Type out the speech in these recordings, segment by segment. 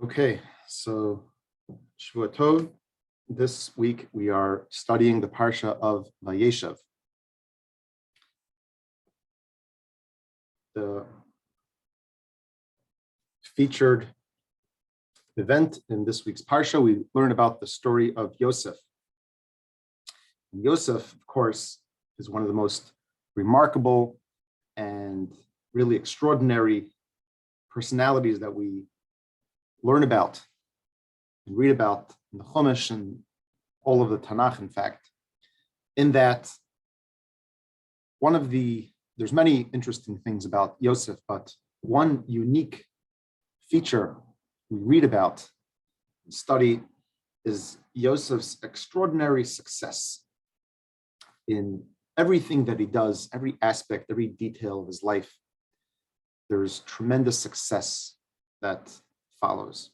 Okay, so Shavua Tov. This week we are studying the Parsha of Vayeshev. The featured event in this week's Parsha, we learn about the story of Yosef. And Yosef, of course, is one of the most remarkable and really extraordinary personalities that we learn about and read about in the Chumash and all of the Tanakh, in fact, in that there's many interesting things about Yosef, but one unique feature we read about and study is Yosef's extraordinary success in everything that he does, every aspect, every detail of his life. There's tremendous success that follows.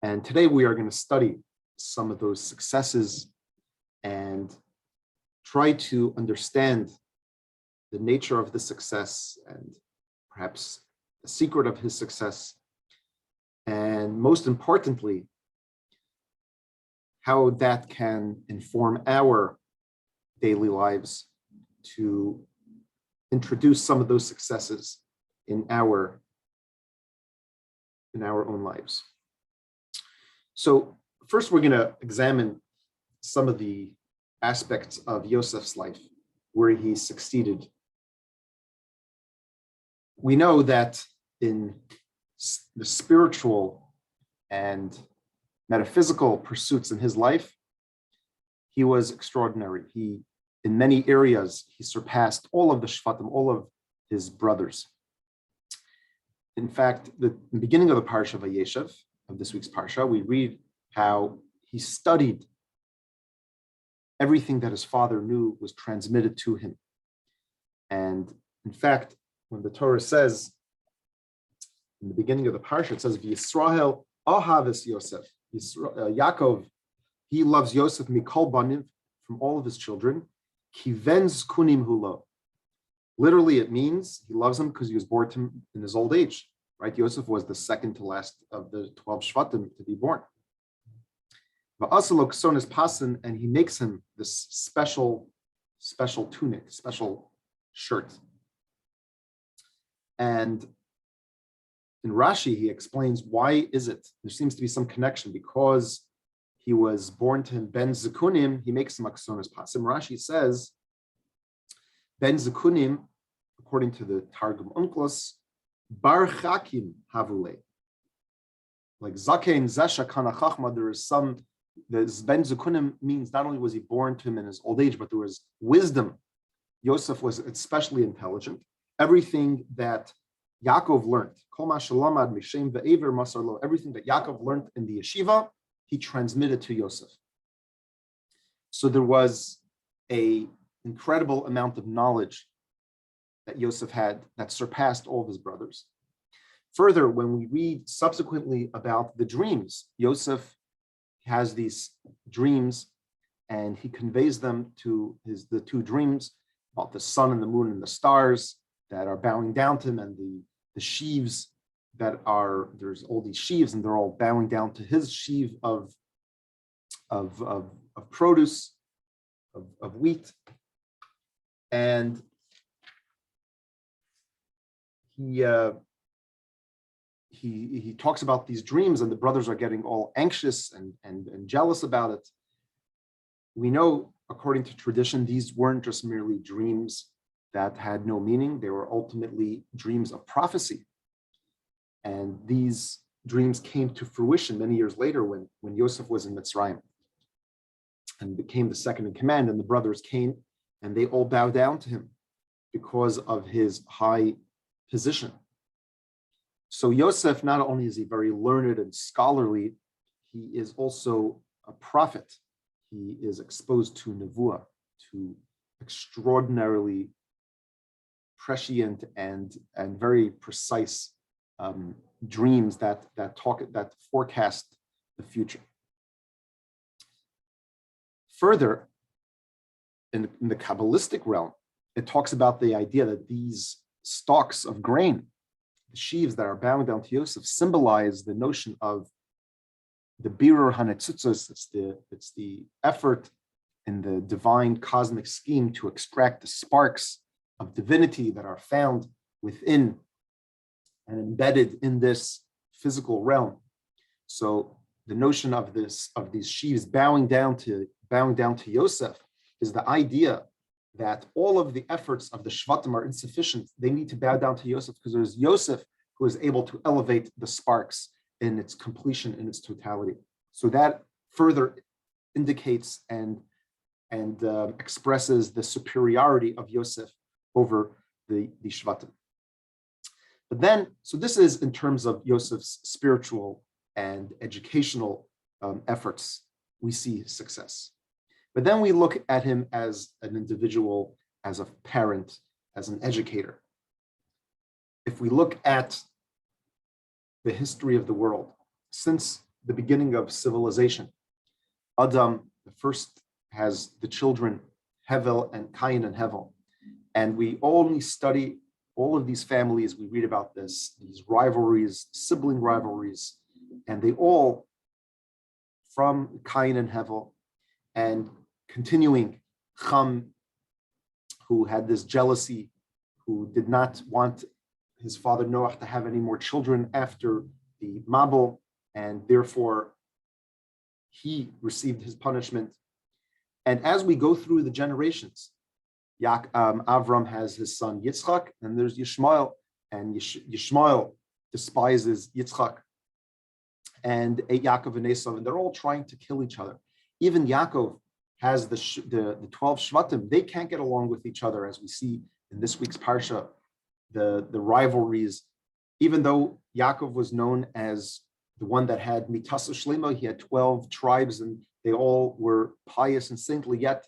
And today we are going to study some of those successes and try to understand the nature of the success and perhaps the secret of his success. And most importantly, how that can inform our daily lives to introduce some of those successes in our own lives. So first, we're going to examine some of the aspects of Yosef's life where he succeeded. We know that in the spiritual and metaphysical pursuits in his life, he was extraordinary. In many areas, he surpassed all of the Shvatim, all of his brothers. In fact, the beginning of the Parsha of Vayeshev, of this week's Parsha, we read how he studied everything that his father knew was transmitted to him. And in fact, when the Torah says, in the beginning of the Parsha, it says, Yisrael ahaves Yosef. Yaakov, he loves Yosef mikol banim, from all of his children. Kiven zkunim hulo. Literally, it means he loves him because he was born to him in his old age. Right? Yosef was the second to last of the 12 Shvatim to be born. And he makes him this special tunic, special shirt. And in Rashi, he explains, why is it? There seems to be some connection because he was born to him Ben Zekunim, he makes him Aksonas Pasim. Rashi says, Ben Zekunim, according to the Targum Unklos, Bar Chakim Havule. Like Zakein Zesha Kana Chachma, there is some, the Ben Zekunim means not only was he born to him in his old age, but there was wisdom. Yosef was especially intelligent. Everything that Yaakov learned, everything that Yaakov learned in the yeshiva, he transmitted to Yosef. So there was an incredible amount of knowledge that Yosef had that surpassed all of his brothers. Further, when we read subsequently about the dreams, Yosef has these dreams and he conveys them to the two dreams about the sun and the moon and the stars that are bowing down to him, and the sheaves there's all these sheaves and they're all bowing down to his sheaf of produce, of wheat. And he talks about these dreams, and the brothers are getting all anxious and jealous about it. We know, according to tradition, these weren't just merely dreams that had no meaning. They were ultimately dreams of prophecy. And these dreams came to fruition many years later when Yosef was in Mitzrayim and became the second in command, and the brothers came and they all bowed down to him because of his high position. So Yosef, not only is he very learned and scholarly, he is also a prophet. He is exposed to nevuah, to extraordinarily prescient and very precise dreams that forecast the future. Further, in the Kabbalistic realm, it talks about the idea that these stalks of grain, sheaves that are bowing down to Yosef symbolize the notion of the birur hanetzutzos. It's the effort in the divine cosmic scheme to extract the sparks of divinity that are found within and embedded in this physical realm. So the notion of these sheaves bowing down to Yosef is the idea that all of the efforts of the Shvatim are insufficient. They need to bow down to Yosef because there's Yosef who is able to elevate the sparks in its completion, in its totality. So that further indicates and expresses the superiority of Yosef over the Shvatim. But then, so this is in terms of Yosef's spiritual and educational efforts, we see success. But then we look at him as an individual, as a parent, as an educator. If we look at the history of the world, since the beginning of civilization, Adam, the first, has the children, Hevel and Cain and Hevel. And we only study all of these families, we read about these rivalries, sibling rivalries, and they all, from Cain and Hevel, and continuing Cham, who had this jealousy, who did not want his father Noach to have any more children after the Mabul, and therefore he received his punishment. And as we go through the generations, Avram has his son Yitzchak, and there's Yishmael, and Yishmael despises Yitzchak, and Yaakov and Esav, and they're all trying to kill each other. Even Yaakov has the 12 Shvatim. They can't get along with each other, as we see in this week's Parsha, the rivalries. Even though Yaakov was known as the one that had Mitasa Shlema, he had 12 tribes, and they all were pious and saintly, yet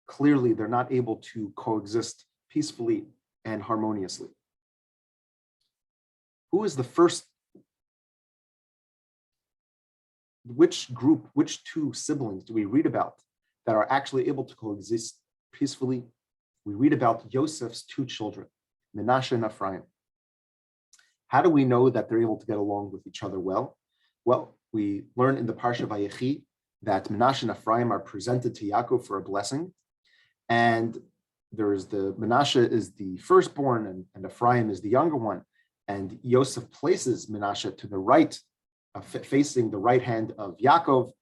clearly they're not able to coexist peacefully and harmoniously. Who is the first? Which two siblings do we read about that are actually able to coexist peacefully? We read about Yosef's two children, Menashe and Ephraim. How do we know that they're able to get along with each other well? Well, we learn in the Parsha Vayeshev that Menashe and Ephraim are presented to Yaakov for a blessing. And there's Menashe is the firstborn and Ephraim is the younger one. And Yosef places Menashe to the right, facing the right hand of Yaakov.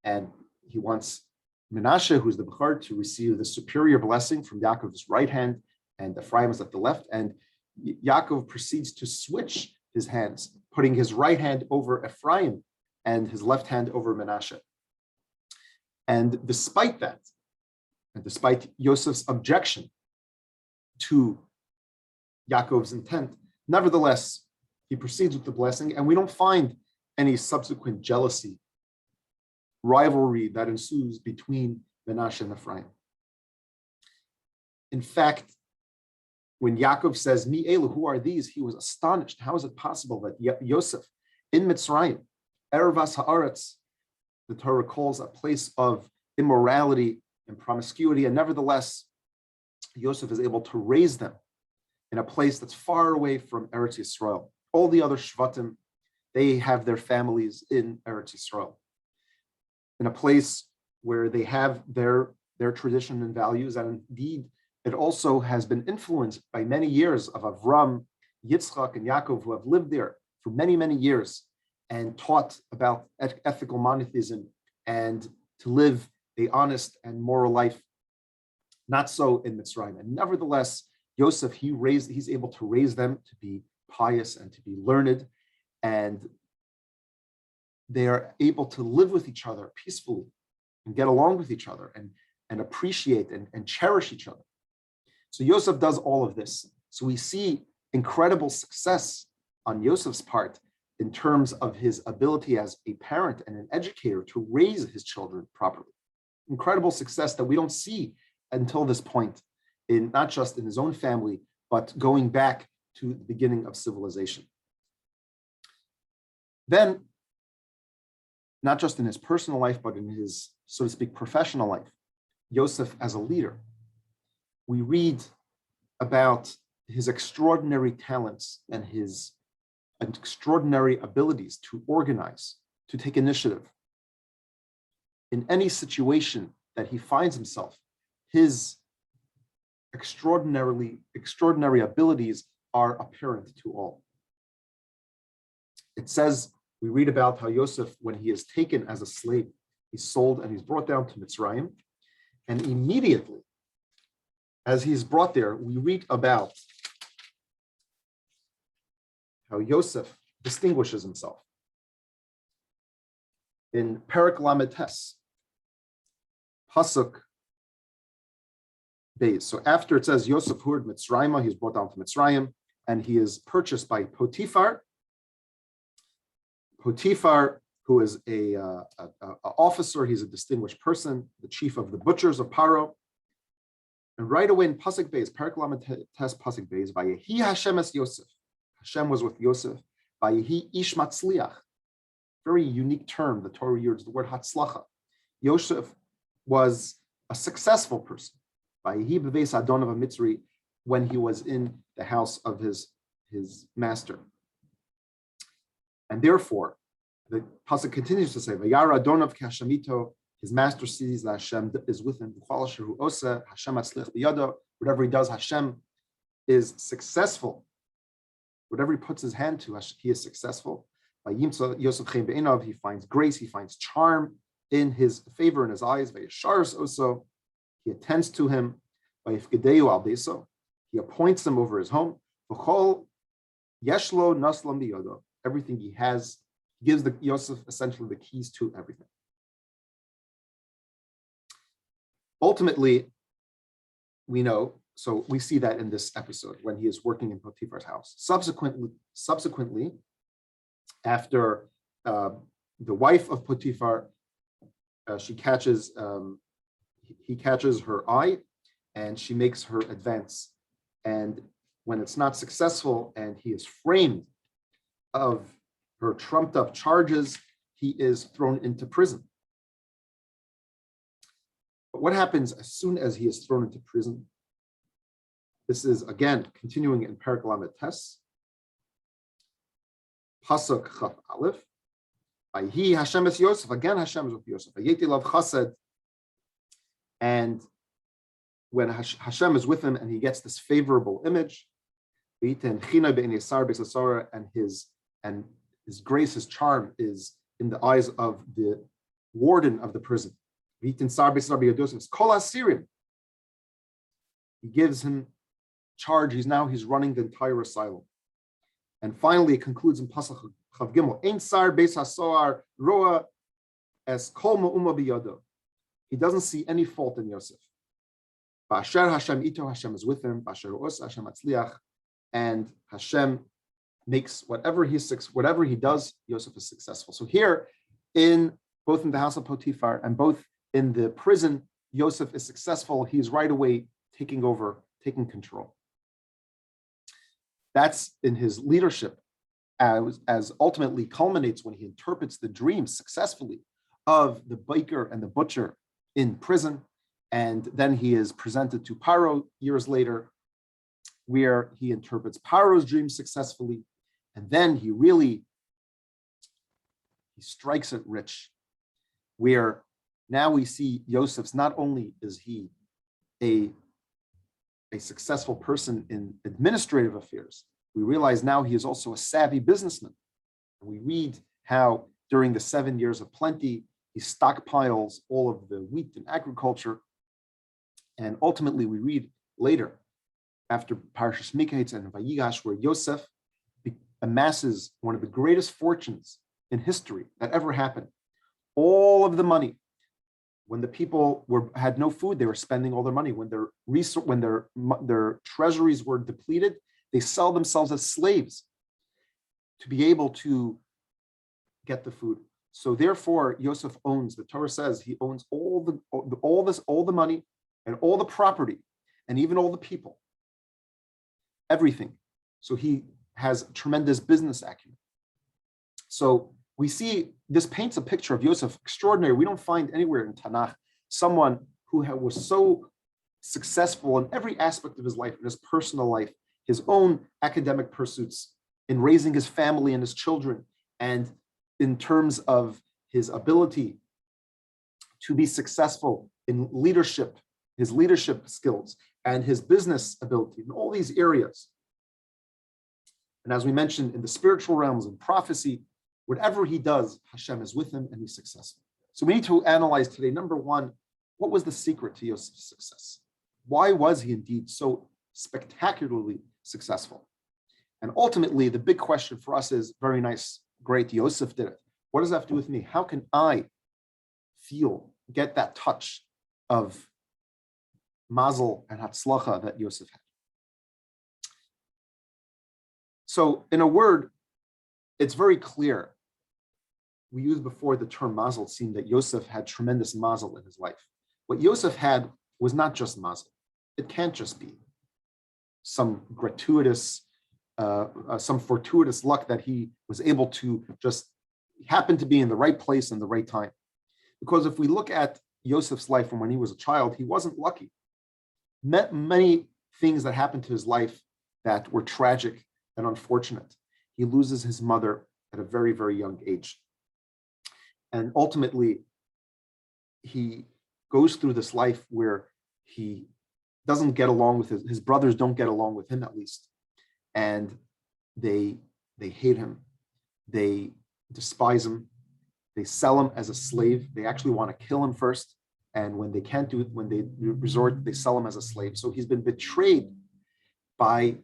And he wants Menashe, who's the Bechor, to receive the superior blessing from Yaakov's right hand, and Ephraim is at the left. And Yaakov proceeds to switch his hands, putting his right hand over Ephraim and his left hand over Menashe. And despite that, and despite Yosef's objection to Yaakov's intent, nevertheless, he proceeds with the blessing, and we don't find any subsequent jealousy, rivalry that ensues between Menashe and Ephraim. In fact, when Yaakov says, Mi Elu, who are these? He was astonished. How is it possible that Yosef in Mitzrayim, Erevas Haaretz, the Torah calls a place of immorality and promiscuity, and nevertheless, Yosef is able to raise them in a place that's far away from Eretz Yisrael. All the other Shvatim, they have their families in Eretz Yisrael, in a place where they have their tradition and values, and indeed, it also has been influenced by many years of Avram, Yitzchak, and Yaakov, who have lived there for many, many years and taught about ethical monotheism and to live a honest and moral life. Not so in Mitzrayim. And nevertheless, Yosef, he's able to raise them to be pious and to be learned, and they are able to live with each other peacefully and get along with each other and appreciate and cherish each other. So Yosef does all of this. So we see incredible success on Yosef's part in terms of his ability as a parent and an educator to raise his children properly. Incredible success that we don't see until this point, in not just in his own family, but going back to the beginning of civilization. Then, not just in his personal life, but in his, so to speak, professional life, Yosef as a leader. We read about his extraordinary talents and his extraordinary abilities to organize, to take initiative. In any situation that he finds himself, his extraordinary abilities are apparent to all. It says, we read about how Yosef, when he is taken as a slave, he's sold and he's brought down to Mitzrayim. And immediately, as he's brought there, we read about how Yosef distinguishes himself. In Perek Lamed Tes, Pasuk Beis. So after it says Yosef Hurd Mitzrayim, he's brought down to Mitzrayim, and he is purchased by Potiphar. Potiphar, who is a officer, he's a distinguished person, the chief of the butchers of Paro. And right away in Pasuk Beis, Perek Lamed Tes Pasuk Beis, Vayehi Hashem es Yosef. Hashem was with Yosef. Vayehi Ish Matzliach. Very unique term. The Torah uses the word Hatzlacha. Yosef was a successful person. Vayehi Beveis Adonav Mitzri, when he was in the house of his master. And therefore, the pasuk continues to say, "Vayara Adonav Kashamito." His master sees that Hashem is with him. Whatever he does, Hashem is successful. Whatever he puts his hand to, he is successful. He finds grace, he finds charm in his favor in his eyes. Also, he attends to him. He appoints him over his home. Everything he has, gives the Yosef essentially the keys to everything. Ultimately, we know, so we see that in this episode when he is working in Potiphar's house. Subsequently, after the wife of Potiphar, he catches her eye, and she makes her advance. And when it's not successful, and he is framed of her trumped up charges, he is thrown into prison. But what happens as soon as he is thrown into prison? This is again continuing in Perek Lamed Tes, Pasuk Chaf Aleph. Vayehi Hashem es Yosef. Again, Hashem is with Yosef. Vayeti lav chesed. And when Hashem is with him, and he gets this favorable image, and his grace, his charm is in the eyes of the warden of the prison. He gives him charge. He's running the entire asylum. And finally, it concludes in Pasuk Chav Gimel. Ein sar beis hasoar roa es kol ma'uma biyado. He doesn't see any fault in Yosef. Ba'asher Hashem ito, Hashem is with him. Ba'asher os Hashem atzliach, and Hashem makes whatever he does, Yosef is successful. So here, both in the house of Potiphar and both in the prison, Yosef is successful. He's right away taking control. That's in his leadership, as ultimately culminates when he interprets the dreams successfully of the baker and the butcher in prison. And then he is presented to Paro years later, where he interprets Paro's dream successfully. And then he strikes it rich, where now we see Yosef's, not only is he a successful person in administrative affairs, we realize now he is also a savvy businessman. And we read how during the 7 years of plenty, he stockpiles all of the wheat and agriculture. And ultimately, we read later, after Parashas Miketz and Vayigash, where Yosef amasses one of the greatest fortunes in history that ever happened. All of the money, when the people had no food, they were spending all their money. When their treasuries were depleted, they sell themselves as slaves to be able to get the food. So therefore, Yosef owns. The Torah says he owns all the money and all the property, and even all the people, everything. So he has tremendous business acumen. So we see this paints a picture of Yosef extraordinary. We don't find anywhere in Tanakh someone who was so successful in every aspect of his life, in his personal life, his own academic pursuits, in raising his family and his children, and in terms of his ability to be successful in leadership, his leadership skills, and his business ability in all these areas. And as we mentioned, in the spiritual realms and prophecy, whatever he does, Hashem is with him and he's successful. So we need to analyze today, number one, what was the secret to Yosef's success? Why was he indeed so spectacularly successful? And ultimately, the big question for us is, very nice, great, Yosef did it. What does that have to do with me? How can I get that touch of mazel and hatzlacha that Yosef had? So in a word, it's very clear. We used before the term mazel, it seemed that Yosef had tremendous mazel in his life. What Yosef had was not just mazel. It can't just be some gratuitous, some fortuitous luck that he was able to just happen to be in the right place in the right time. Because if we look at Yosef's life from when he was a child, he wasn't lucky. Many things that happened to his life that were tragic and unfortunate. He loses his mother at a very, very young age. And ultimately, he goes through this life where he doesn't get along with his brothers don't get along with him, at least. And they hate him. They despise him. They sell him as a slave. They actually want to kill him first. And when they can't do it, when they resort, they sell him as a slave. So he's been betrayed by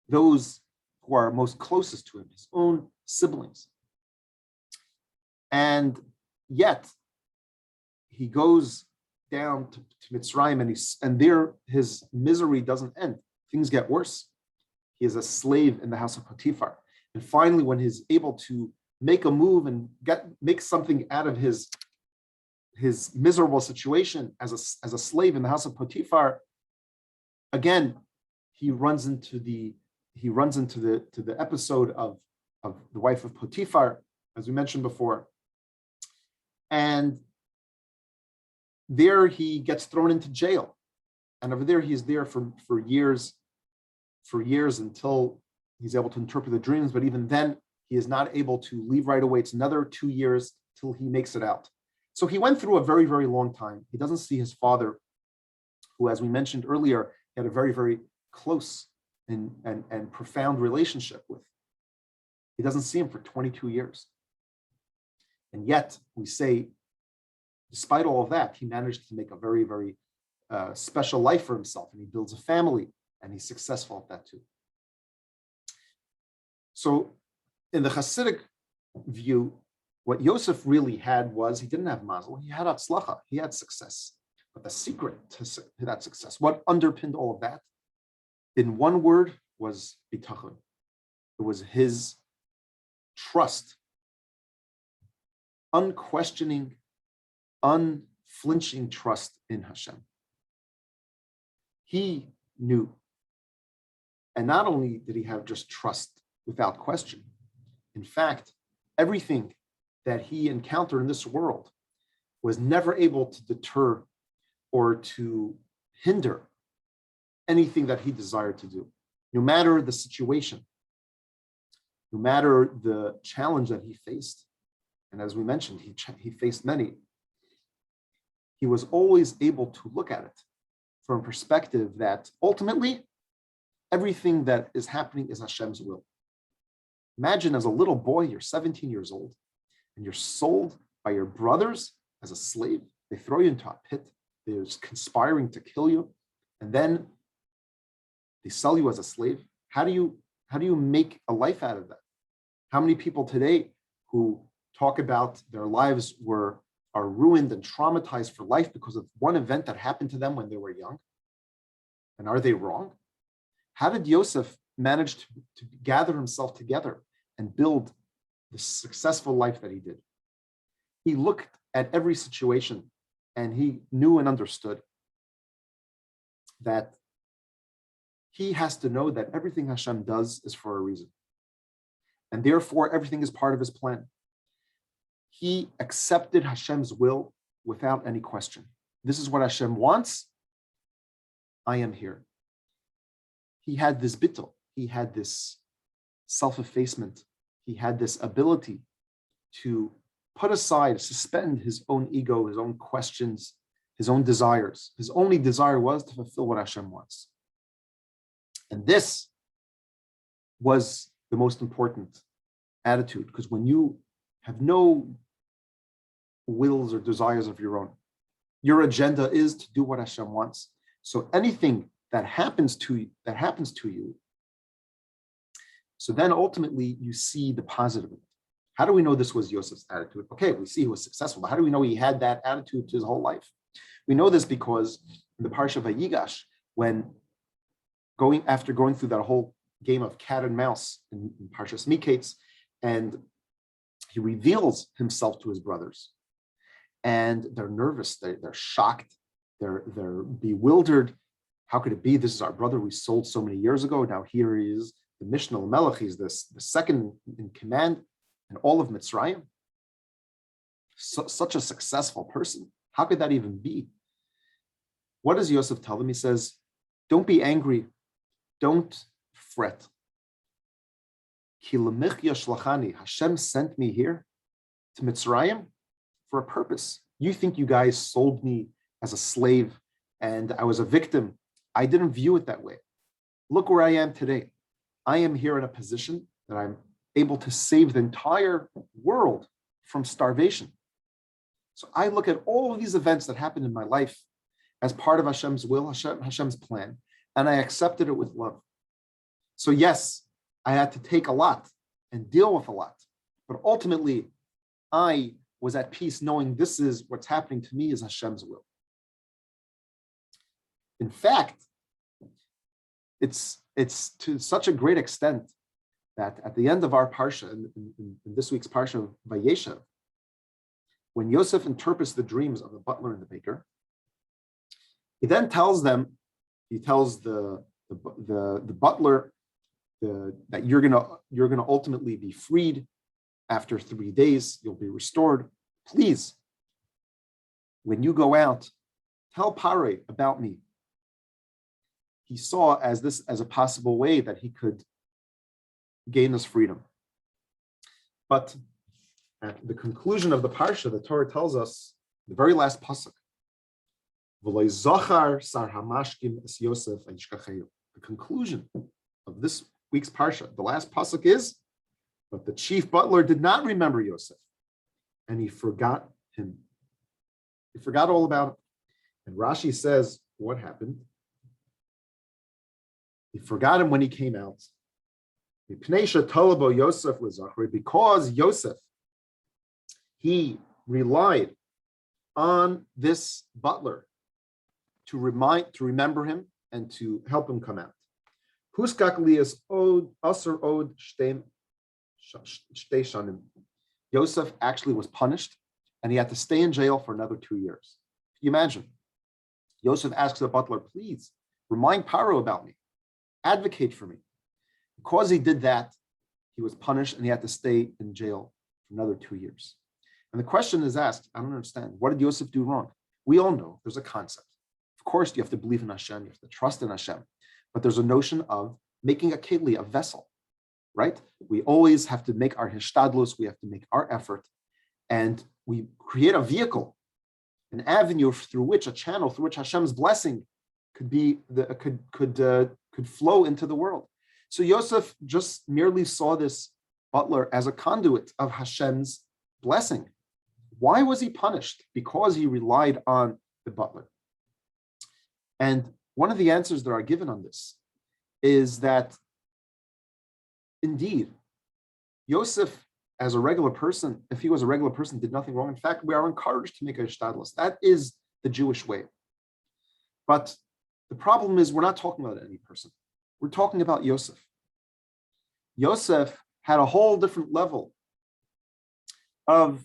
those who are most closest to him, his own siblings. And yet, he goes down to Mitzrayim, and there his misery doesn't end. Things get worse. He is a slave in the house of Potiphar. And finally, when he's able to make a move and make something out of his miserable situation as a slave in the house of Potiphar, again, he runs into the episode of the wife of Potiphar, as we mentioned before. And there he gets thrown into jail. And over there, he's there for years until he's able to interpret the dreams. But even then, he is not able to leave right away. It's another 2 years till he makes it out. So he went through a very, very long time. He doesn't see his father, who, as we mentioned earlier, had a very, very close and profound relationship with. He doesn't see him for 22 years. And yet, we say, despite all of that, he managed to make a very, very special life for himself, and he builds a family, and he's successful at that too. So in the Hasidic view, what Yosef really had was, he didn't have mazel, he had hatzlacha, he had success. But the secret to that success, what underpinned all of that, in one word, was bitachon. It was his trust, unquestioning, unflinching trust in Hashem. He knew. And not only did he have just trust without question, in fact, everything that he encountered in this world was never able to deter or to hinder anything that he desired to do. No matter the situation, no matter the challenge that he faced, and as we mentioned, he faced many, he was always able to look at it from a perspective that ultimately everything that is happening is Hashem's will. Imagine as a little boy, you're 17 years old, and you're sold by your brothers as a slave. They throw you into a pit. They're conspiring to kill you, and then they sell you as a slave. How do you make a life out of that? How many people today who talk about their lives are ruined and traumatized for life because of one event that happened to them when they were young? And are they wrong? How did Yosef manage to gather himself together and build the successful life that he did? He looked at every situation and he knew and understood that he has to know that everything Hashem does is for a reason. And therefore, everything is part of his plan. He accepted Hashem's will without any question. This is what Hashem wants. I am here. He had this bittul. He had this self-effacement. He had this ability to put aside, suspend his own ego, his own questions, his own desires. His only desire was to fulfill what Hashem wants. And this was the most important attitude, because when you have no wills or desires of your own, your agenda is to do what Hashem wants. So anything that happens to you, so then ultimately you see the positive in it. How do we know this was Yosef's attitude? Okay, we see he was successful, but how do we know he had that attitude to his whole life? We know this because in the Parsha Vayigash, when after going through that whole game of cat and mouse in Parshas Miketz, and he reveals himself to his brothers, and they're nervous, they're shocked, they're bewildered. How could it be? This is our brother we sold so many years ago. Now here he is, the Mishnah Melech. He's the second in command in all of Mitzrayim. Such a successful person. How could that even be? What does Yosef tell them? He says, don't be angry. Don't fret. Ki l'michya shlachani. Hashem sent me here to Mitzrayim for a purpose. You think you guys sold me as a slave and I was a victim. I didn't view it that way. Look where I am today. I am here in a position that I'm able to save the entire world from starvation. So I look at all of these events that happened in my life as part of Hashem's will, Hashem's plan, and I accepted it with love. So yes, I had to take a lot and deal with a lot, but ultimately I was at peace knowing this is what's happening to me is Hashem's will. In fact, it's to such a great extent that at the end of our parsha, in this week's parsha of Vayeshev, when Yosef interprets the dreams of the butler and the baker, he then tells them, he tells the butler that you're gonna ultimately be freed after 3 days. You'll be restored. Please, when you go out, tell Pare about me. He saw as a possible way that he could gain his freedom. But at the conclusion of the parsha, the Torah tells us, the very last pasuk, the conclusion of this week's parsha, the last pasuk is, but the chief butler did not remember Yosef, and he forgot him. He forgot all about it. And Rashi says, what happened? He forgot him when he came out. Because Yosef, he relied on this butler to remember him and to help him come out. Yosef actually was punished and he had to stay in jail for another 2 years. Can you imagine? Yosef asks the butler, please remind Paro about me. Advocate for me. Because he did that, he was punished and he had to stay in jail for another 2 years. And the question is asked, I don't understand. What did Yosef do wrong? We all know there's a concept. Of course, you have to believe in Hashem, you have to trust in Hashem. But there's a notion of making a keli, a vessel, right? We always have to make our hishtadlus, we have to make our effort, and we create a vehicle, an avenue through which, a channel through which Hashem's blessing could flow into the world. So Yosef just merely saw this butler as a conduit of Hashem's blessing. Why was he punished? Because he relied on the butler. And one of the answers that are given on this is that indeed, Yosef, as a regular person, if he was a regular person, did nothing wrong. In fact, we are encouraged to make a shtadlus. That is the Jewish way. But the problem is we're not talking about any person. We're talking about Yosef. Yosef had a whole different level of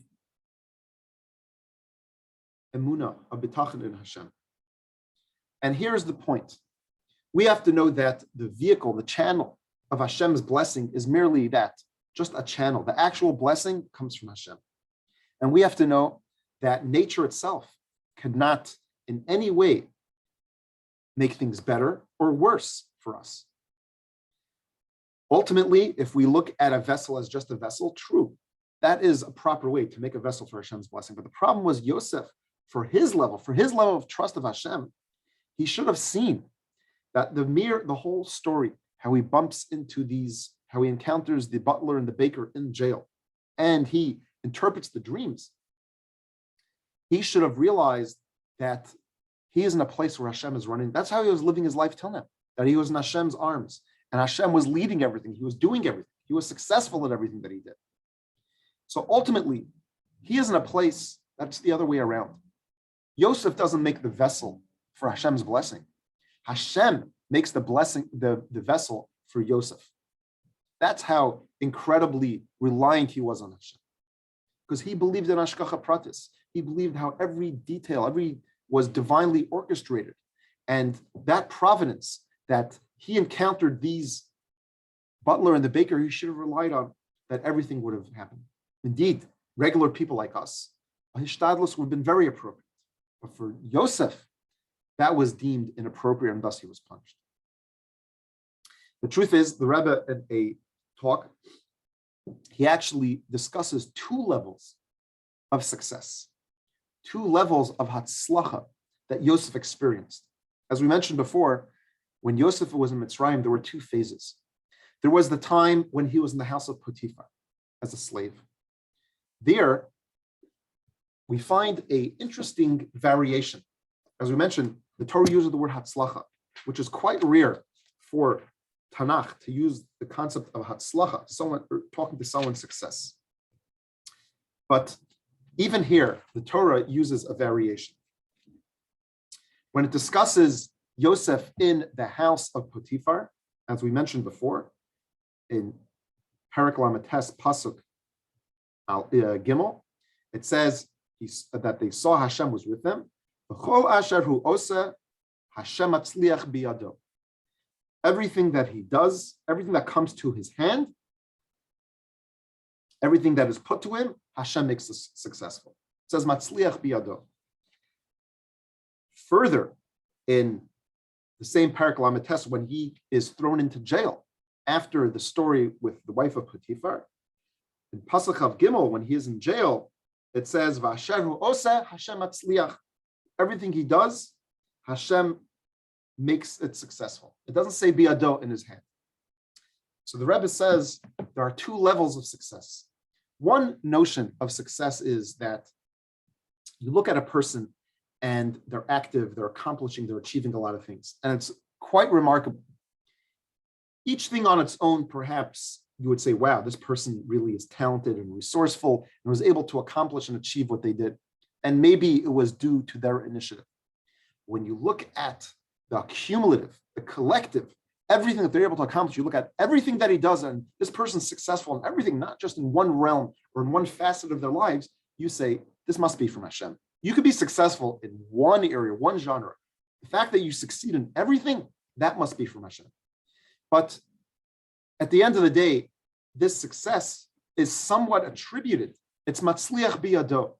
emunah, of bitachon in Hashem. And here's the point. We have to know that the vehicle, the channel of Hashem's blessing is merely that, just a channel. The actual blessing comes from Hashem. And we have to know that nature itself cannot in any way make things better or worse for us. Ultimately, if we look at a vessel as just a vessel, true, that is a proper way to make a vessel for Hashem's blessing. But the problem was Yosef, for his level of trust of Hashem, he should have seen that the whole story, how he bumps into how he encounters the butler and the baker in jail, and he interprets the dreams. He should have realized that he is in a place where Hashem is running. That's how he was living his life till now, that he was in Hashem's arms, and Hashem was leading everything. He was doing everything. He was successful at everything that he did. So ultimately, he is in a place that's the other way around. Yosef doesn't make the vessel for Hashem's blessing. Hashem makes the blessing, the vessel for Yosef. That's how incredibly reliant he was on Hashem. Because he believed in Hashgacha Pratis. He believed how every detail, was divinely orchestrated. And that providence that he encountered these butler and the baker, he should have relied on, that everything would have happened. Indeed, regular people like us, Hishtadlus would have been very appropriate. But for Yosef, that was deemed inappropriate, and thus he was punished. The truth is, the Rebbe in a talk, he actually discusses two levels of success, two levels of hatzlacha that Yosef experienced. As we mentioned before, when Yosef was in Mitzrayim, there were two phases. There was the time when he was in the house of Potiphar as a slave. There, we find an interesting variation. As we mentioned, the Torah uses the word hatzlacha, which is quite rare for Tanakh to use the concept of hatzlacha, someone talking to someone's success. But even here, the Torah uses a variation. When it discusses Yosef in the house of Potiphar, as we mentioned before, in Parak Lamates Pasuk Gimel, it says that they saw Hashem was with them. Everything that he does, everything that comes to his hand, everything that is put to him, Hashem makes us successful. It says Matzliach biyado. Further, in the same Parak Lamates, when he is thrown into jail after the story with the wife of Potiphar, in Pasuk of Gimel, when he is in jail, it says Va'asher hu oseh Hashem matzliach. Everything he does, Hashem makes it successful. It doesn't say biyado in his hand. So the Rebbe says there are two levels of success. One notion of success is that you look at a person and they're active, they're accomplishing, they're achieving a lot of things. And it's quite remarkable. Each thing on its own, perhaps you would say, wow, this person really is talented and resourceful and was able to accomplish and achieve what they did. And maybe it was due to their initiative. When you look at the cumulative, the collective, everything that they're able to accomplish, you look at everything that he does, and this person's successful in everything, not just in one realm or in one facet of their lives, you say, this must be from Hashem. You could be successful in one area, one genre. The fact that you succeed in everything, that must be from Hashem. But at the end of the day, this success is somewhat attributed. It's matzliach biyado.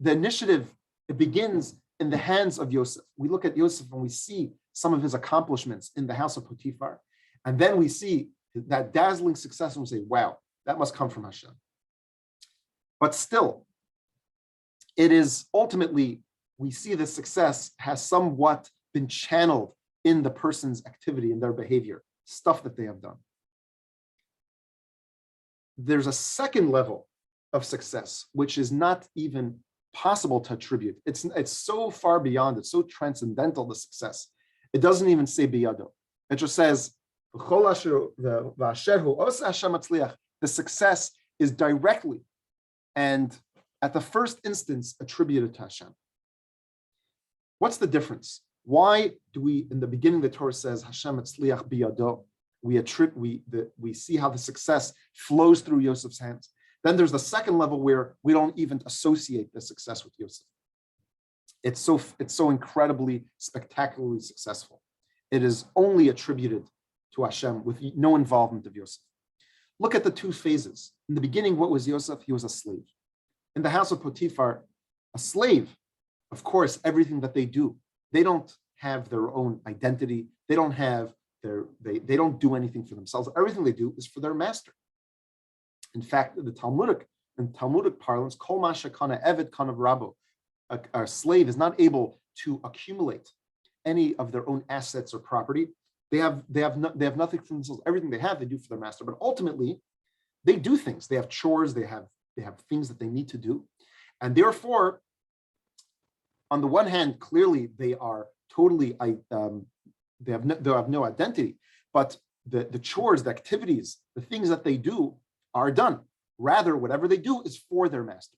The initiative, it begins in the hands of Yosef. We look at Yosef and we see some of his accomplishments in the house of Potiphar. And then we see that dazzling success and we say, wow, that must come from Hashem. But still, it is ultimately, we see the success has somewhat been channeled in the person's activity, in their behavior, stuff that they have done. There's a second level of success, which is not even possible to attribute. It's so far beyond, it's so transcendental, the success. It doesn't even say biyado. It just says, the success is directly and at the first instance attributed to Hashem. What's the difference? Why do we, in the beginning, the Torah says, Hashem etzliach biyado, we see how the success flows through Yosef's hands. Then there's the second level where we don't even associate the success with Yosef. It's so incredibly, spectacularly successful. It is only attributed to Hashem with no involvement of Yosef. Look at the two phases. In the beginning, what was Yosef? He was a slave. In the house of Potiphar, a slave, of course, everything that they do, they don't have their own identity. They don't have they don't do anything for themselves. Everything they do is for their master. In fact, in Talmudic parlance, kol masha kana eved kana rabo, a slave is not able to accumulate any of their own assets or property. They have nothing for themselves. Everything they have, they do for their master. But ultimately, they do things. They have chores. They have things that they need to do, and therefore, on the one hand, clearly they are totally they have no identity. But the chores, the activities, the things that they do are done. Rather, whatever they do is for their master.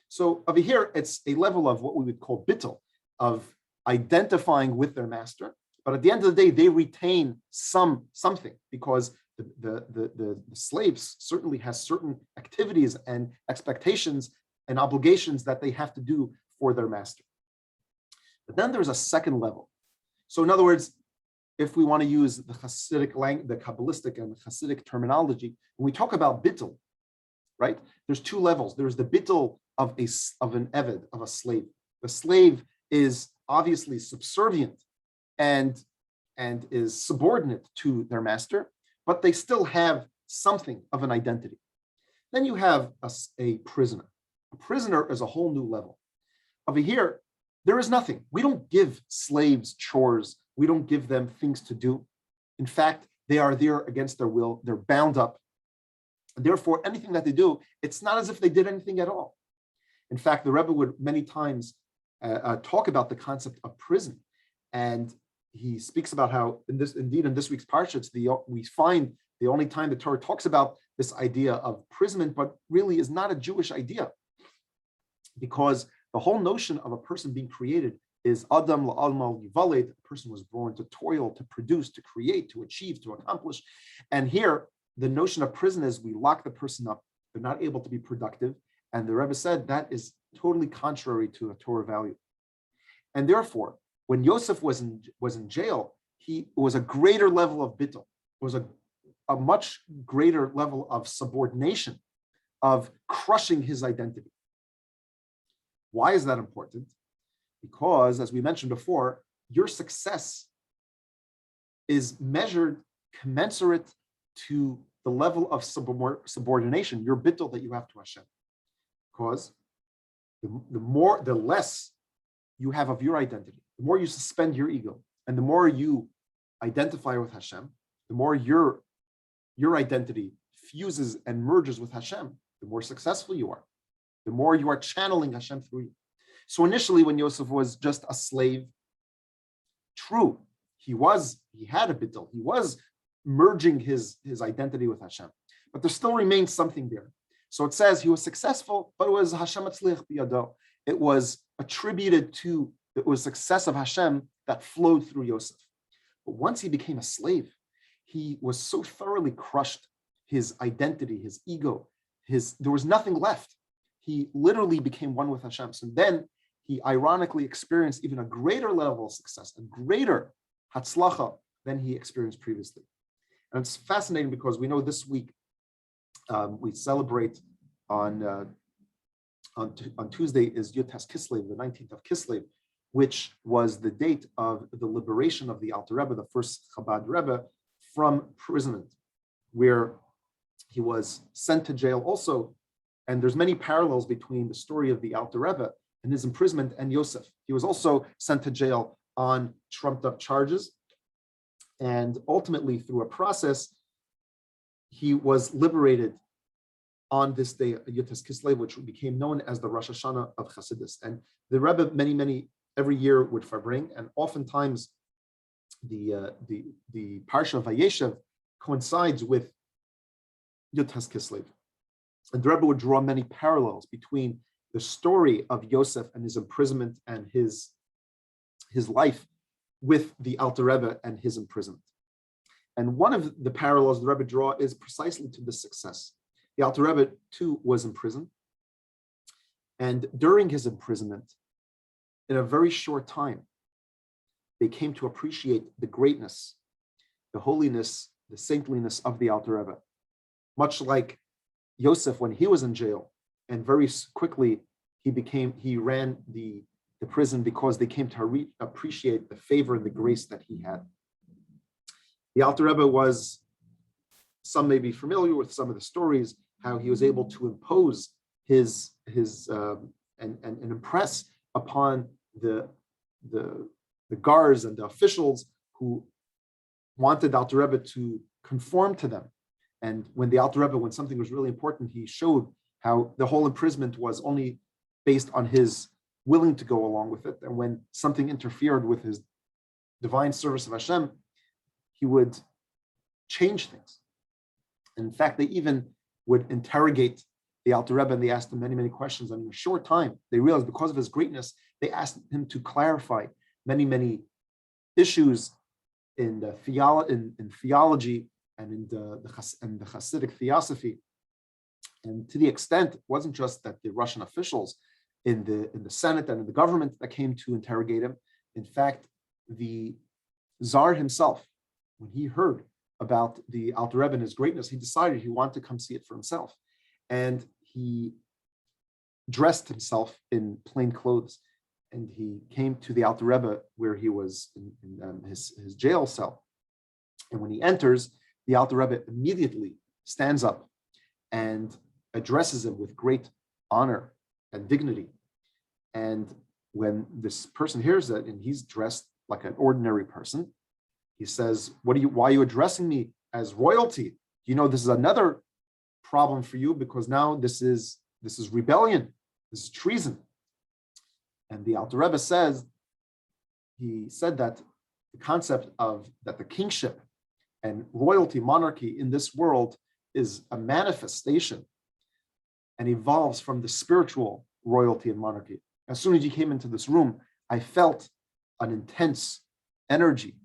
So over here, it's a level of what we would call bittul, of identifying with their master. But at the end of the day, they retain something, because the slaves certainly has certain activities and expectations and obligations that they have to do for their master. But then there's a second level. So in other words, if we want to use the Hasidic language, the Kabbalistic and Hasidic terminology, when we talk about bittul, right? There's two levels. There's the bittul of an eved, of a slave. The slave is obviously subservient and is subordinate to their master, but they still have something of an identity. Then you have a prisoner. A prisoner is a whole new level. Over here, there is nothing. We don't give slaves chores. We don't give them things to do. In fact, they are there against their will. They're bound up. And therefore, anything that they do, it's not as if they did anything at all. In fact, the Rebbe would many times talk about the concept of prison. And he speaks about how, in this week's parsha, we find the only time the Torah talks about this idea of imprisonment, but really is not a Jewish idea. Because the whole notion of a person being created is Adam la'alma yivaled. A person was born to toil, to produce, to create, to achieve, to accomplish. And here, the notion of prison is we lock the person up. They're not able to be productive. And the Rebbe said that is totally contrary to a Torah value. And therefore, when Yosef was in jail, it was a greater level of bittul. It was a much greater level of subordination, of crushing his identity. Why is that important? Because, as we mentioned before, your success is measured commensurate to the level of subordination, your bittul that you have to Hashem. Because the less you have of your identity, the more you suspend your ego, and the more you identify with Hashem, the more your identity fuses and merges with Hashem, the more successful you are, the more you are channeling Hashem through you. So initially, when Yosef was just a slave, true, he had a bittul, he was merging his identity with Hashem, but there still remains something there. So it says he was successful, but it was Hashem atzliach biyado. It was attributed to, it was success of Hashem that flowed through Yosef. But once he became a slave, he was so thoroughly crushed, his identity, his ego, there was nothing left. He literally became one with Hashem. So then he ironically experienced even a greater level of success, a greater hatzlacha than he experienced previously. And it's fascinating because we know this week we celebrate on Tuesday is Yud Tes Kislev, the 19th of Kislev, which was the date of the liberation of the Alter Rebbe, the first Chabad Rebbe, from imprisonment, where he was sent to jail also. And there's many parallels between the story of the Alter Rebbe and his imprisonment and Yosef. He was also sent to jail on trumped up charges. And ultimately, through a process, he was liberated on this day, Yud Tes Kislev, which became known as the Rosh Hashanah of Chassidus. And the Rebbe, many, every year would farbring, and oftentimes the Parsha of Vayeshev coincides with Yud Tes Kislev. And the Rebbe would draw many parallels between the story of Yosef and his imprisonment and his life with the Alter Rebbe and his imprisonment. And one of the parallels the Rebbe draw is precisely to this success. The Alter Rebbe too was imprisoned. And during his imprisonment, in a very short time, they came to appreciate the greatness, the holiness, the saintliness of the Alter Rebbe. Much like Yosef when he was in jail, and very quickly he ran the prison because they came to appreciate the favor and the grace that he had. The Alter Rebbe was, some may be familiar with some of the stories, how he was able to impose his and impress upon the guards and the officials who wanted the Alter Rebbe to conform to them. And when the Alter Rebbe, when something was really important, he showed how the whole imprisonment was only based on his willing to go along with it. And when something interfered with his divine service of Hashem, he would change things. And in fact, they even would interrogate the Alter Rebbe, and they asked him many, many questions. And in a short time, they realized because of his greatness, they asked him to clarify many, many issues in the theology and in the Hasidic theosophy. And to the extent, it wasn't just that the Russian officials in the Senate and in the government that came to interrogate him. In fact, the Tsar himself, when he heard about the Alter Rebbe and his greatness, he decided he wanted to come see it for himself. And he dressed himself in plain clothes, and he came to the Alter Rebbe where he was in his jail cell. And when he enters, the Alter Rebbe immediately stands up and addresses him with great honor and dignity. And when this person hears that, and he's dressed like an ordinary person, he says, why are you addressing me as royalty? You know, this is another problem for you, because now this is rebellion, this is treason. And the Alter Rebbe says, he said that the concept of that the kingship and royalty, monarchy in this world is a manifestation and evolves from the spiritual royalty and monarchy. As soon as you came into this room, I felt an intense energy,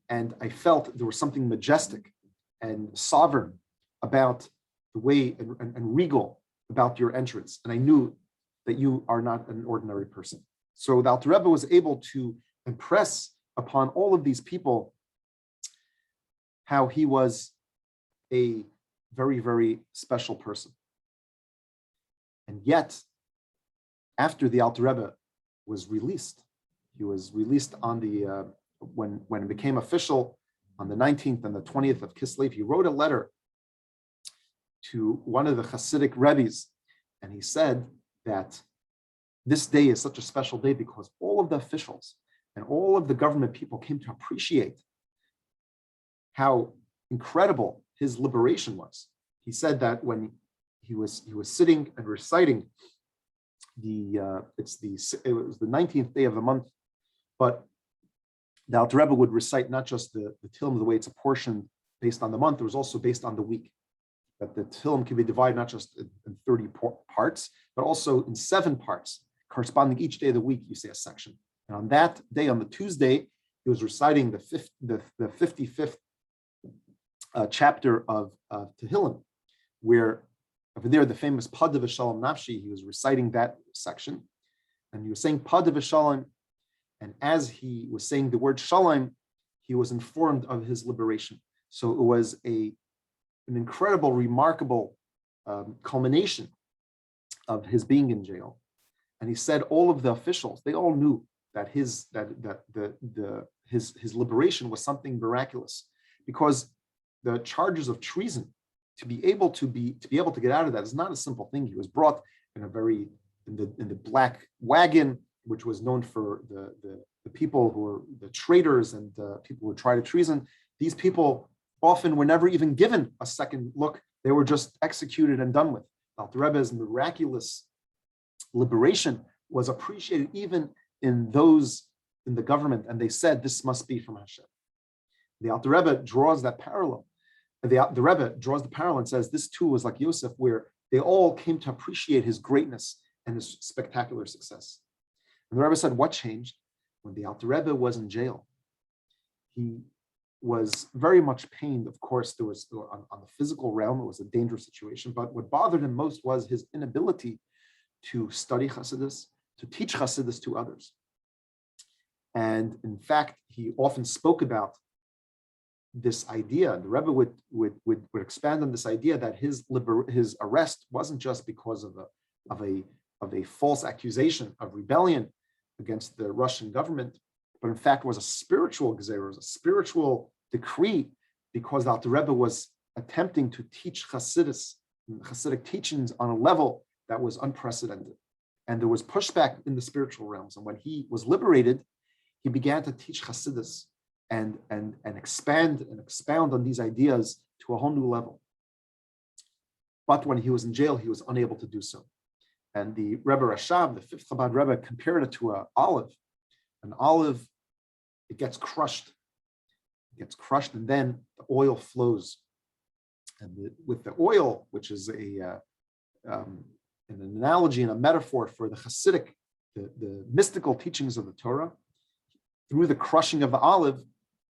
and I felt there was something majestic and sovereign about the way and regal about your entrance. And I knew that you are not an ordinary person. So the Alter Rebbe was able to impress upon all of these people how he was a very, very special person. And yet, after the Alter Rebbe was released, he was released on the when it became official on the 19th and the 20th of Kislev. He wrote a letter to one of the Hasidic Rebbes, and he said that this day is such a special day because all of the officials and all of the government people came to appreciate how incredible his liberation was. He said that when he was sitting and reciting it was the 19th day of the month, but the Alter Rebbe would recite not just the Tehillim, the way it's apportioned based on the month, it was also based on the week. That the Tehillim can be divided not just in 30 parts, but also in 7 parts, corresponding each day of the week, you say a section. And on that day, on the Tuesday, he was reciting the 55th chapter of Tehillim, where over there, the famous Padav V'Shalom Nafshi, he was reciting that section, and he was saying Padav V'Shalom, and as he was saying the word Shalom, he was informed of his liberation. So it was an incredible, remarkable culmination of his being in jail. And he said all of the officials, they all knew that his liberation was something miraculous, because the charges of treason, to be able to get out of that is not a simple thing. He was brought in the black wagon, which was known for the people who were the traitors and people who tried to treason. These people often were never even given a second look. They were just executed and done with. Alter Rebbe's miraculous liberation was appreciated even in those in the government, and they said this must be from Hashem. The Alter Rebbe draws that parallel. The Rebbe draws the parallel and says this too was like Yosef, where they all came to appreciate his greatness and his spectacular success. And the Rebbe said, what changed? When the Alter Rebbe was in jail, he was very much pained. Of course, there was on the physical realm, it was a dangerous situation, but what bothered him most was his inability to study Chassidus, to teach Chassidus to others. And in fact, he often spoke about this idea. The Rebbe would expand on this idea that his arrest wasn't just because of a false accusation of rebellion against the Russian government, but in fact was a spiritual gzeira, a spiritual decree, because the Alter Rebbe was attempting to teach Hasidic teachings on a level that was unprecedented. And there was pushback in the spiritual realms. And when he was liberated, he began to teach Hasidus and expand and expound on these ideas to a whole new level. But when he was in jail, he was unable to do so. And the Rebbe Rashab, the fifth Chabad Rebbe, compared it to an olive. An olive, it gets crushed. It gets crushed, and then the oil flows. And with the oil, which is an analogy and a metaphor for the Hasidic, the mystical teachings of the Torah, through the crushing of the olive,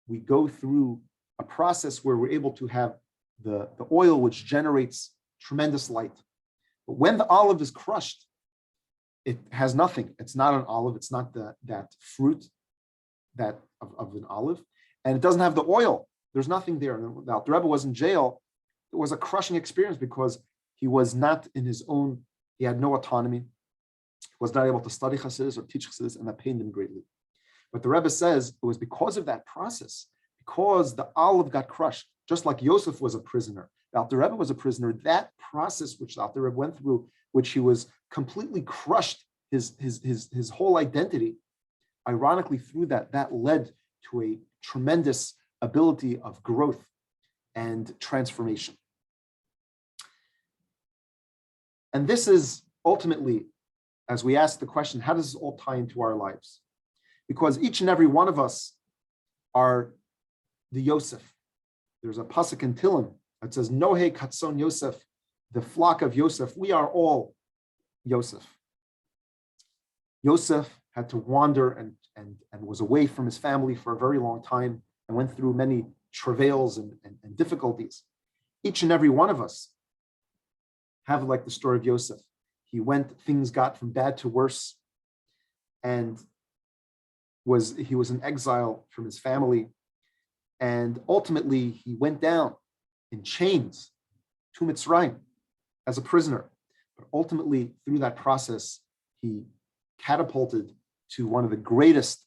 we go through a process where we're able to have the oil which generates tremendous light. But when the olive is crushed, it has nothing. It's not an olive. It's not that fruit of an olive, and it doesn't have the oil. There's nothing there. The Alter Rebbe was in jail. It was a crushing experience because he was not in his own. He had no autonomy. He was not able to study Hasidus or teach Hasidus, and that pained him greatly. But the Rebbe says it was because of that process, because the olive got crushed, just like Yosef was a prisoner. The Alter Rebbe was a prisoner. That process which the Alter Rebbe went through, which he was completely crushed, his whole identity, ironically through that led to a tremendous ability of growth and transformation. And this is ultimately, as we ask the question, how does this all tie into our lives? Because each and every one of us are the Yosef. There's a pasuk in Tehillim that says, Nohe Katzon Yosef, the flock of Yosef. We are all Yosef. Yosef had to wander and was away from his family for a very long time and went through many travails and difficulties. Each and every one of us have like the story of Yosef. Things got from bad to worse, and he was in exile from his family, and ultimately he went down in chains to Mitzrayim as a prisoner. But ultimately, through that process, he catapulted to one of the greatest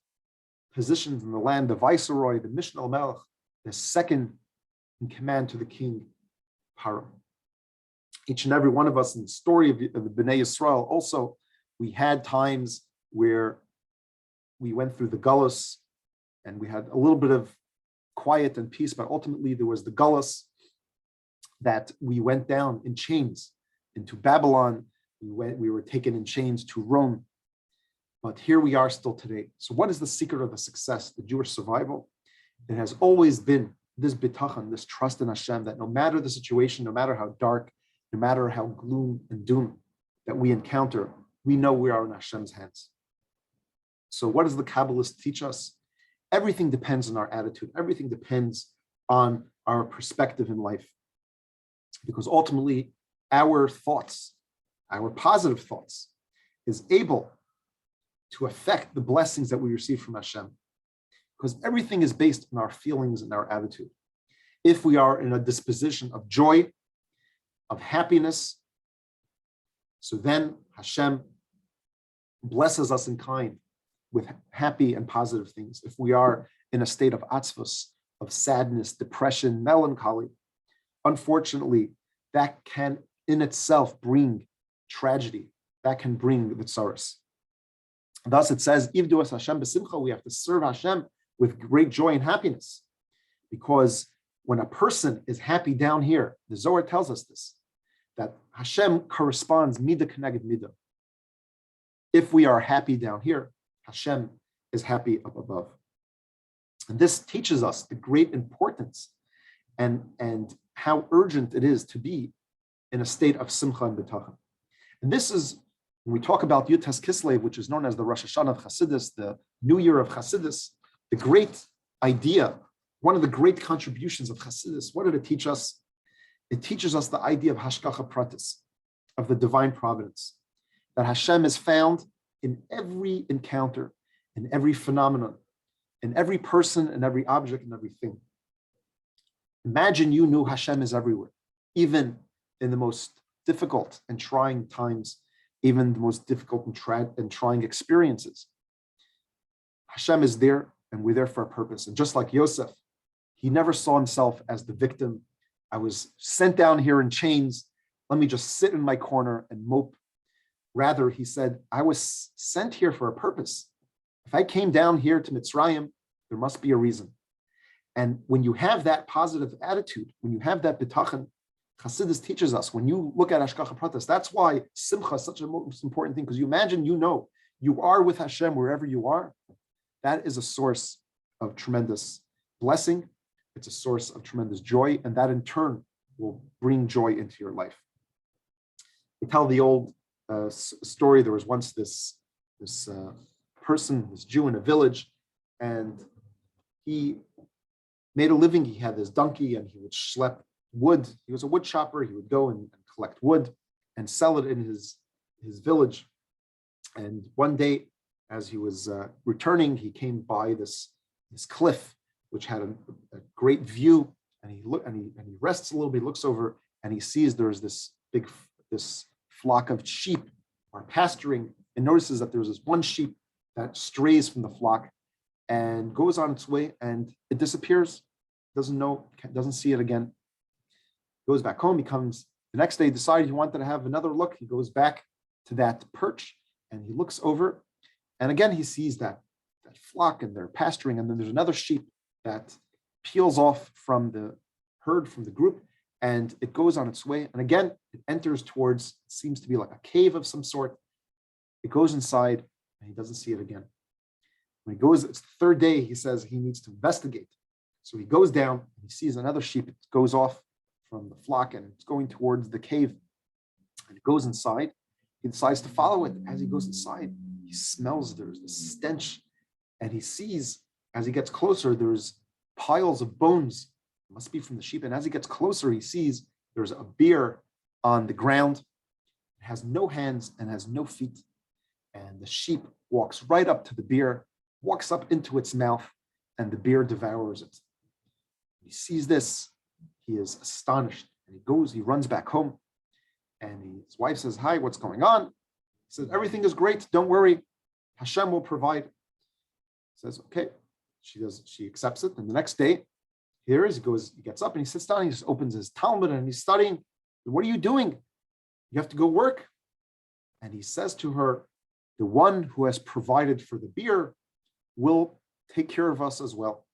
positions in the land, the Viceroy, the Mishnah al-Melech, the second in command to the king, Paro. Each and every one of us in the story of the Bnei Yisrael, also, we had times where we went through the Gullus and we had a little bit of quiet and peace, but ultimately there was the Gullus that we went down in chains into Babylon. We were taken in chains to Rome. But here we are still today. So what is the secret of the success, the Jewish survival? It has always been this bitachon, this trust in Hashem, that no matter the situation, no matter how dark, no matter how gloom and doom that we encounter, we know we are in Hashem's hands. So what does the Kabbalists teach us? Everything depends on our attitude. Everything depends on our perspective in life. Because ultimately, our thoughts, our positive thoughts, is able to affect the blessings that we receive from Hashem. Because everything is based on our feelings and our attitude. If we are in a disposition of joy, of happiness, so then Hashem blesses us in kind with happy and positive things. If we are in a state of atzvus, of sadness, depression, melancholy, unfortunately, that can in itself bring tragedy. That can bring the tsaros. Thus it says, Ivdu es Hashem b'simcha, we have to serve Hashem with great joy and happiness. Because when a person is happy down here, the Zohar tells us this, that Hashem corresponds midah keneged midah. If we are happy down here, Hashem is happy up above. And this teaches us the great importance and how urgent it is to be in a state of simcha and bitachon. And this is, when we talk about Yud Tes Kislev, which is known as the Rosh Hashanah of Chassidus, the New Year of Chassidus, the great idea, one of the great contributions of Chassidus, what did it teach us? It teaches us the idea of Hashgacha Pratis, of the divine providence, that Hashem is found in every encounter, in every phenomenon, in every person, in every object, and everything. Imagine you knew Hashem is everywhere, even in the most difficult and trying times, even the most difficult and trying experiences. Hashem is there, and we're there for a purpose. And just like Yosef, He never saw himself as the victim. I was sent down here in chains. Let me just sit in my corner and mope. Rather, he said, I was sent here for a purpose. If I came down here to Mitzrayim, there must be a reason. And when you have that positive attitude, when you have that bitachon, Chassidus teaches us, when you look at Hashgacha Pratis, that's why Simcha is such a most important thing, because you imagine, you are with Hashem wherever you are. That is a source of tremendous blessing. It's a source of tremendous joy, and that in turn will bring joy into your life. They tell the old story. There was once this person, this Jew in a village, and he made a living. He had this donkey, and he would schlep wood. He was a wood chopper. He would go and collect wood and sell it in his village. And one day, as he was returning, he came by this cliff, which had a great view. And he rests a little bit, looks over, and he sees there's this flock of sheep are pasturing, and notices that there's this one sheep that strays from the flock and goes on its way, and it disappears. Doesn't see it again. Goes back home. The next day, decided he wanted to have another look. He goes back to that perch and he looks over, and again he sees that flock, and they're pasturing, and then there's another sheep that peels off from the herd, from the group, and it goes on its way. And again, it enters towards, it seems to be like a cave of some sort. It goes inside and he doesn't see it again. When he goes, it's the third day, he says he needs to investigate. So he goes down and he sees another sheep. It goes off from the flock and it's going towards the cave. And it goes inside. He decides to follow it. As he goes inside, he smells there's this stench. And he sees, as he gets closer, there's piles of bones. It must be from the sheep. And as he gets closer, he sees there's a bear on the ground. It has no hands and has no feet. And the sheep walks right up to the bear, walks up into its mouth, and the bear devours it. He sees this. He is astonished. And he runs back home. And his wife says, hi, what's going on? He says, everything is great. Don't worry. Hashem will provide. He says, okay. She accepts it. And the next day, he gets up and he sits down. He just opens his Talmud and he's studying. What are you doing? You have to go work. And he says to her, the one who has provided for the beer will take care of us as well.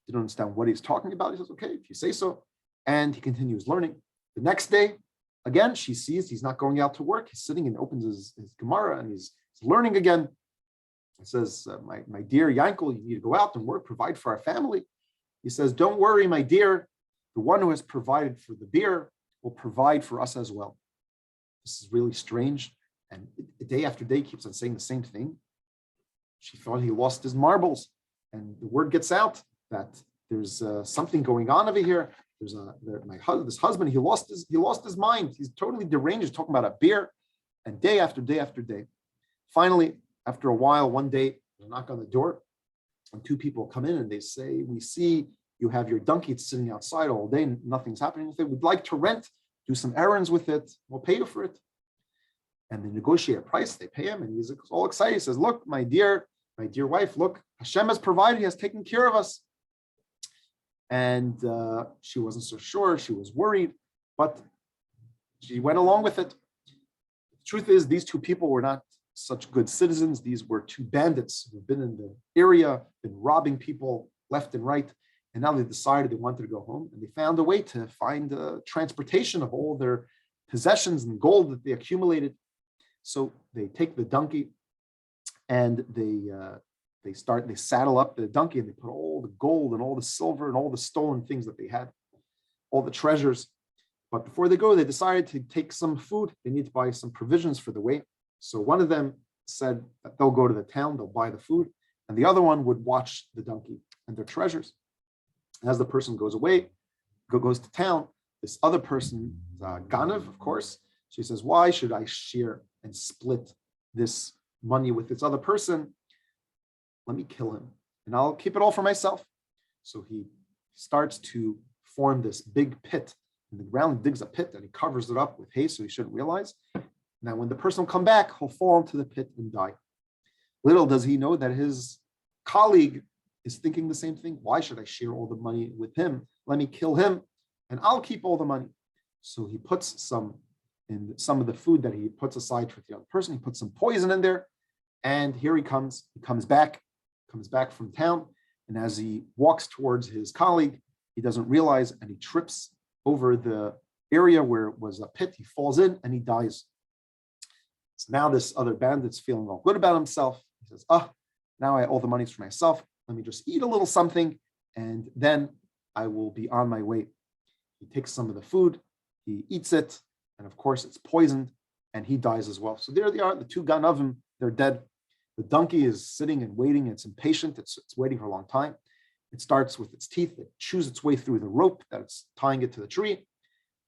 Didn't understand what he's talking about. He says, okay, if you say so. And he continues learning. The next day, again, she sees he's not going out to work. He's sitting and opens his Gemara and he's learning again. He says, my dear Yankel, you need to go out and work, provide for our family. He says, don't worry, my dear. The one who has provided for the beer will provide for us as well. This is really strange. And day after day keeps on saying the same thing. She thought he lost his marbles. And the word gets out that there's something going on over here. This husband, he lost his mind. He's totally deranged. He's talking about a beer. And day after day after day. Finally, after a while, one day, there's a knock on the door. And two people come in and they say, we see you have your donkey, it's sitting outside all day, and nothing's happening with it. We'd like to rent, do some errands with it. We'll pay you for it. And they negotiate a price, they pay him, and he's all excited. He says, look, my dear wife, look, Hashem has provided, he has taken care of us. And she wasn't so sure, she was worried, but she went along with it. The truth is, these two people were not such good citizens. These were two bandits who've been in the area, been robbing people left and right. And now they decided they wanted to go home, and they found a way to find transportation of all their possessions and gold that they accumulated. So they take the donkey and they saddle up the donkey and they put all the gold and all the silver and all the stolen things that they had, all the treasures. But before they go, they decided to take some food. They need to buy some provisions for the way. So one of them said that they'll go to the town, they'll buy the food, and the other one would watch the donkey and their treasures. And as the person goes away, goes to town, this other person, Ganav, of course, she says, why should I share and split this money with this other person? Let me kill him and I'll keep it all for myself. So he starts to form this big pit in the ground, digs a pit, and he covers it up with hay so he shouldn't realize. Now, when the person will come back, he'll fall into the pit and die. Little does he know that his colleague is thinking the same thing. Why should I share all the money with him? Let me kill him and I'll keep all the money. So he puts some of the food that he puts aside for the other person. He puts some poison in there. And here he comes back from town. And as he walks towards his colleague, he doesn't realize and he trips over the area where it was a pit. He falls in and he dies. So now this other bandit's feeling all good about himself. He says, now all the money's for myself. Let me just eat a little something and then I will be on my way. He takes some of the food, he eats it, and of course it's poisoned and he dies as well. So there they are, the two ganavim, they're dead. The donkey is sitting and waiting. It's impatient. It's waiting for a long time. It starts with its teeth. It chews its way through the rope that's tying it to the tree.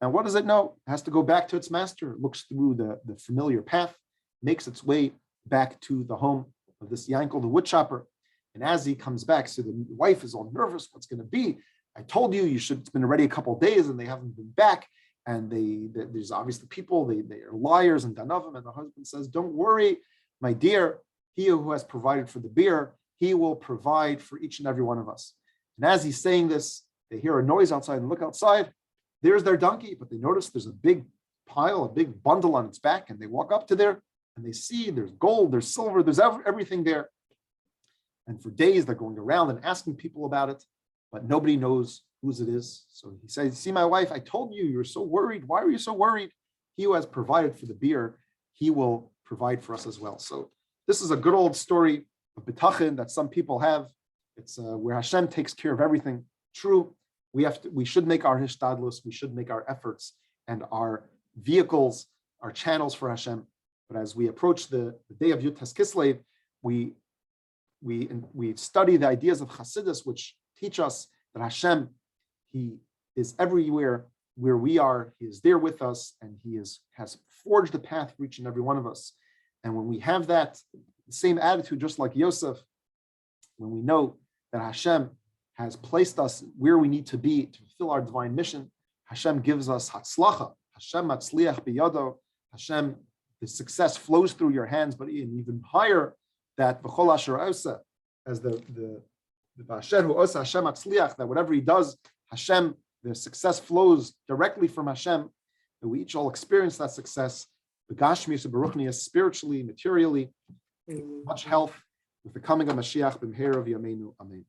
And what does it know? It has to go back to its master. It looks through the familiar path, makes its way back to the home of this Yankel, the wood chopper. And as he comes back, so the wife is all nervous. What's going to be? I told you, it's been already a couple of days and they haven't been back. And there's obviously people, they are liars and ganavim. And the husband says, don't worry, my dear, he who has provided for the beer, he will provide for each and every one of us. And as he's saying this, they hear a noise outside and look outside. There's their donkey, but they notice there's a big pile, a big bundle on its back. And they walk up to there and they see there's gold, there's silver, there's everything there. And for days, they're going around and asking people about it, but nobody knows whose it is. So he says, see, my wife, I told you, you're so worried. Why are you so worried? He who has provided for the beer, he will provide for us as well. So this is a good old story of bitachon that some people have. It's where Hashem takes care of everything. True, we should make our hishtadlus, we should make our efforts and our vehicles, our channels for Hashem. But as we approach the day of Yud Tes Kislev, we study the ideas of Chassidus, which teach us that Hashem, He is everywhere where we are. He is there with us, and He has forged a path for each and every one of us. And when we have that same attitude, just like Yosef, when we know that Hashem has placed us where we need to be to fulfill our divine mission, Hashem gives us hatzlacha. Hashem matzliach biyado. Hashem, the success flows through your hands, but even higher, that v'chol asher osa, as the Vayeshev who osa Hashem matzliach, that whatever he does, Hashem, the success flows directly from Hashem, that we each all experience that success. Begashmius Baruchnius, spiritually, materially, much health with the coming of Mashiach b'mheira v'yameinu. Amen.